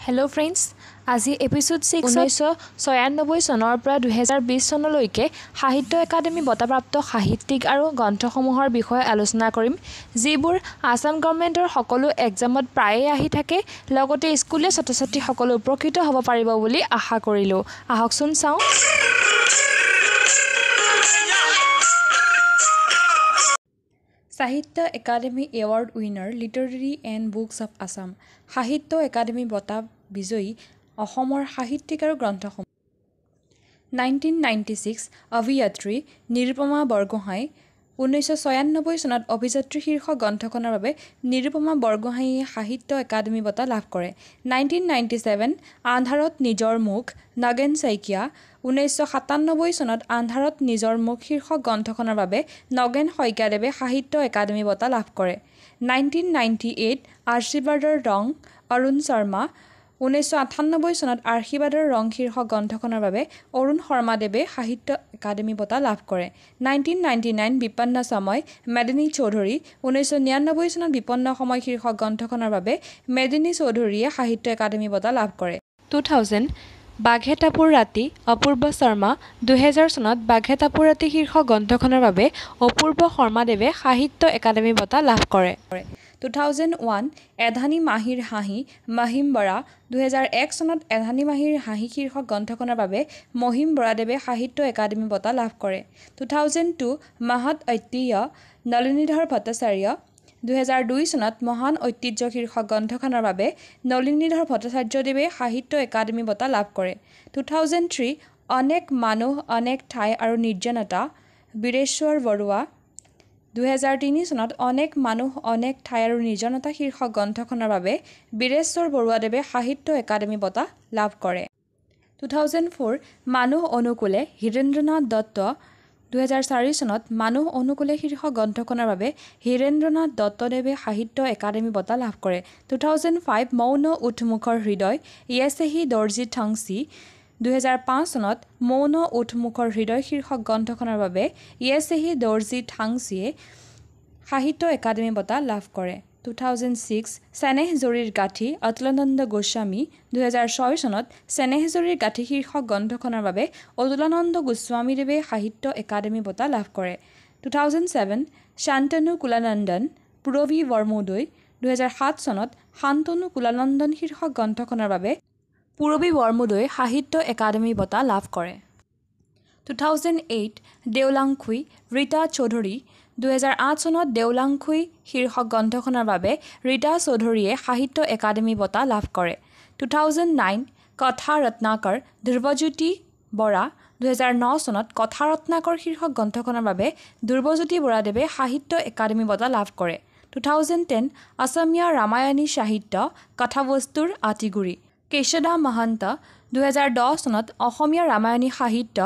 Hello' friends, আজি episode 6 1996 চনৰ পৰা 2020 চনলৈকে সাহিত্য একাডেমী বঁটাপ্ৰাপ্ত সাহিত্যিক আৰু গ্ৰন্থসমূহৰ বিষয়ে আলোচনা কৰিম, যিবোৰ আসাম গভৰ্ণমেণ্টৰ সকলো এক্সামত প্ৰায়ে আহি থাকে। লগতে স্কুলীয়া ছাত্ৰ ছাত্ৰীসকলো উপকৃত হ'ব পাৰিব বুলি আশা কৰিলোঁ। আহকচোন চাওঁ। সাহিত্য academy award winner literary and books of Assam. সাহিত্য একাডেমী বঁটা বিজয়ী অসমৰ সাহিত্যিক আৰু গ্ৰন্থসমূহ। 1996 অভিযাত্ৰী নিৰুপমা বৰগোহাঁই। 1996 চনত অভিযাত্ৰী শীৰ্ষক গ্ৰন্থখনৰ বাবে নিৰুপমা বৰগোহাঁইয়ে সাহিত্য একাডেমী বঁটা লাভ কৰে। 1997 আন্ধাৰত নিজৰ মুখ নগেন শইকীয়া। 1997 চনত আন্ধাৰত নিজৰ মুখ শীৰ্ষক গ্ৰন্থখনৰ বাবে নগেন শইকীয়াদেৱে সাহিত্য একাডেমী বঁটা লাভ কৰে। 1998 আশীৰ্বাদৰ ৰং অৰুণ শৰ্মা। 1998 চনত আশীৰ্বাদৰ ৰং শীৰ্ষক গ্ৰন্থখনৰ বাবে অৰুণ শৰ্মাদেৱে সাহিত্য একাডেমী বঁটা লাভ কৰে। 1999 বিপন্ন সময় মেদিনী চৌধুৰী। 1999 চনত বিপন্ন সময় শীৰ্ষক গ্ৰন্থখনৰ বাবে মেদিনী চৌধুৰীয়ে সাহিত্য একাডেমী বঁটা লাভ কৰে। 2000 বাঘেটাপুৰ ৰাতি অপূৰ্ব শৰ্মা। 2000 চনত বাঘেটাপুৰ ৰাতি শীৰ্ষক গ্ৰন্থখনৰ বাবে অপূৰ্ব শৰ্মাদেৱে সাহিত্য একাডেমী বঁটা লাভ কৰে। 2001 এধানী মাহীৰ হাঁহি মহিম বৰা। 2001 চনত এধানী মাহীৰ হাঁহি শীৰ্ষক গ্ৰন্থখনৰ বাবে মহিম বৰাদেৱে সাহিত্য একাডেমী বঁটা লাভ কৰে। 2002 মহৎ ঐতিহ্য নলিনীধৰ ভট্টাচাৰ্য। 2002 চনত মহান ঐতিহ্য শীৰ্ষক গ্ৰন্থখনৰ বাবে নলিনীধৰ ভট্টাচাৰ্যদেৱে সাহিত্য একাডেমী বঁটা লাভ কৰে। 2003 অনেক মানুহ অনেক ঠাই আৰু নিৰ্জনতা বীৰেশ্বৰ বৰুৱা। 2003 চনত অনেক মানুহ অনেক ঠাই আৰু নিৰ্জনতা শীৰ্ষক গ্ৰন্থখনৰ বাবে বীৰেশ্বৰ বৰুৱাদেৱে সাহিত্য একাডেমী বঁটা লাভ কৰে। 2004 মানুহ অনুকূলে হীৰেন্দ্ৰনাথ দত্ত। 2004 চনত মানুহ অনুকূলে শীৰ্ষক গ্ৰন্থখনৰ বাবে হীৰেন্দ্ৰনাথ দত্তদেৱে সাহিত্য একাডেমী বঁটা লাভ কৰে। 2005 মৌন উঠমুখৰ হৃদয় য়েছেহি দৰ্জী ঠংচি। 2005 চনত মৌন উঠমুখৰ হৃদয় শীৰ্ষক গ্ৰন্থখনৰ বাবে য়েছেহি দৰ্জী ঠাংচিয়ে সাহিত্য একাডেমী বঁটা লাভ কৰে। 2006 চেনেহ জৰীৰ গাঁথি অতুলানন্দ গোস্বামী। 2006 চনত চেনেহ জৰীৰ গাঁথি শীৰ্ষক গ্ৰন্থখনৰ বাবে অতুলানন্দ গোস্বামীদেৱে সাহিত্য একাডেমী বঁটা লাভ কৰে। 2007 শান্তনু কুলানন্দন পূৰবী বৰমুদৈ। 2007 চনত শান্তনু কুলানন্দন শীৰ্ষক গ্ৰন্থখনৰ বাবে পূৰবী বৰমুদৈ সাহিত্য একাডেমী বঁটা লাভ কৰে। 2008 দেওলাংখুই ৰীতা চৌধুৰী। 2008 চনত দেওলাংখুই শীৰ্ষক গ্ৰন্থখনৰ বাবে ৰীতা চৌধুৰীয়ে সাহিত্য একাডেমী বঁটা লাভ কৰে। 2009 কথা ৰত্নাকৰ ধ্ৰুৱজ্যোতি বৰা। 2009 চনত কথা ৰত্নাকৰ শীৰ্ষক গ্ৰন্থখনৰ বাবে ধ্ৰুৱজ্যোতি বৰাদেৱে সাহিত্য একাডেমী বঁটা লাভ কৰে। 2010 অসমীয়া ৰামায়ণী সাহিত্য কথাবস্তুৰ আঁতিগুৰি কেশদা মহন্ত। 2010 চনত অসমীয়া ৰামায়ণী সাহিত্য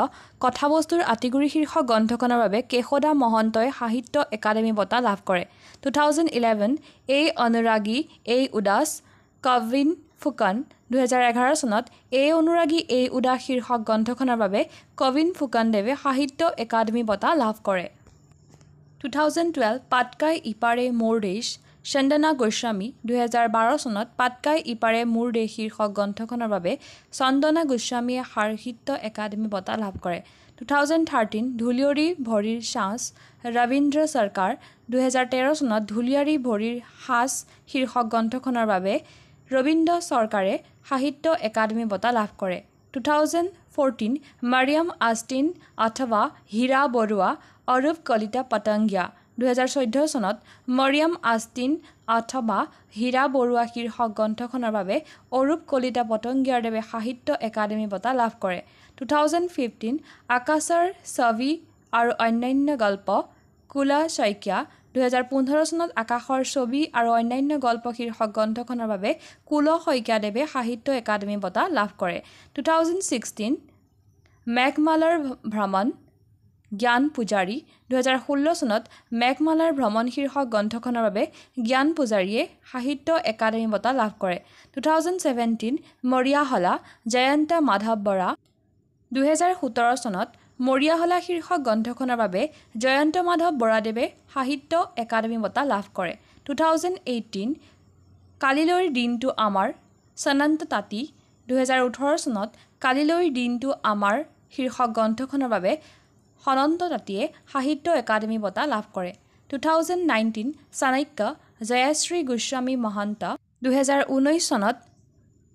কথাবস্তুৰ আঁতিগুৰি শীৰ্ষক গ্ৰন্থখনৰ বাবে কেশদা মহন্তই সাহিত্য একাডেমী বঁটা লাভ কৰে। 2011 এই অনুৰাগী এই উদাস কবিন ফুকন। 2011 চনত এই অনুৰাগী এই উদাস শীৰ্ষক গ্ৰন্থখনৰ বাবে কবিন ফুকনদেৱে সাহিত্য একাডেমী বঁটা লাভ কৰে। 2012 পাটকাই ইপাৰে মোৰ দেশ চন্দনা গোস্বামী। 2012 চনত পাটকাই ইপাৰে মোৰ দেশ শীৰ্ষক গ্ৰন্থখনৰ বাবে চন্দনা গোস্বামীয়ে সাহিত্য একাডেমী বঁটা লাভ কৰে। 2013 ঢুলিয়ৰী ভৰিৰ সাঁচ ৰবীন্দ্ৰ চৰকাৰ। 2013 চনত ঢুলিয়ৰী ভৰিৰ সাঁচ শীৰ্ষক গ্ৰন্থখনৰ বাবে ৰবীন্দ্ৰ চৰকাৰে সাহিত্য একাডেমী বঁটা লাভ কৰে। 2014 মাৰিয়াম আষ্টিন অথবা হীৰা বৰুৱা অৰূপ কলিতা পতংগীয়া। 2014 চনত মৰিয়াম আষ্টিন অথবা হীৰা বৰুৱা শীৰ্ষক গ্ৰন্থখনৰ বাবে অৰূপ কলিতা পতংগীয়াদেৱে সাহিত্য একাডেমী বঁটা লাভ কৰে। 2015 আকাশৰ ছবি আৰু অন্যান্য গল্প কুলা শইকীয়া। 2015 চনত আকাশৰ ছবি আৰু অন্যান্য গল্প শীৰ্ষক গ্ৰন্থখনৰ বাবে কুল শইকীয়াদেৱে সাহিত্য একাডেমী বঁটা লাভ কৰে। 2016 মেঘমালাৰ ভ্ৰমণ জ্ঞান পূজাৰী। 2016 চনত মেঘমালাৰ ভ্ৰমণ শীৰ্ষক গ্ৰন্থখনৰ বাবে জ্ঞান পূজাৰীয়ে সাহিত্য একাডেমী বঁটা লাভ কৰে। 2017 মৰিয়াহলা জয়ন্ত মাধৱ বৰা। 2017 চনত মৰিয়াহলা শীৰ্ষক গ্ৰন্থখনৰ বাবে জয়ন্ত মাধৱ বৰাদেৱে সাহিত্য একাডেমী বঁটা লাভ কৰে। 2018 কালিলৈৰ দিনটো আমাৰ সনন্ত তাঁতী 2018 চনত কালিলৈৰ দিনটো আমাৰ শীৰ্ষক গ্ৰন্থখনৰ বাবে সনন্ত তাঁতীয়ে সাহিত্য একাডেমী বঁটা লাভ কৰে। 2019 চাণক্য জয়শ্ৰী গোস্বামী মহন্ত 2019 চনত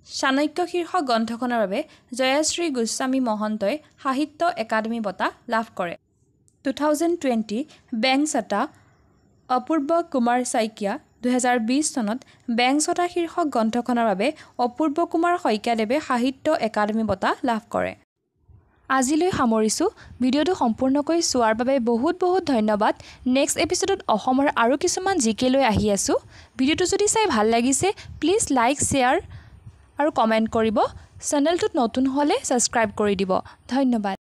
চাণক্য শীৰ্ষক গ্ৰন্থখনৰ বাবে জয়শ্ৰী গোস্বামী মহন্তই সাহিত্য একাডেমী বঁটা লাভ কৰে। 2020 বেংছটা অপূৰ্ব কুমাৰ শইকীয়া 2020 চনত বেংছটা শীৰ্ষক গ্ৰন্থখনৰ বাবে অপূৰ্ব কুমাৰ শইকীয়াদেৱে সাহিত্য একাডেমী বঁটা লাভ কৰে। আজিলৈ সামৰিছোঁ। ভিডিঅ'টো সম্পূৰ্ণকৈ চোৱাৰ বাবে বহুত ধন্যবাদ। নেক্সট এপিছডত অসমৰ আৰু কিছুমান জিকে লৈ আহি আছোঁ। ভিডিঅ'টো যদি চাই ভাল লাগিছে প্লিজ লাইক শ্বেয়াৰ আৰু কমেণ্ট কৰিব। চেনেলটোত নতুন হ'লে ছাবস্ক্ৰাইব কৰি দিব। ধন্যবাদ।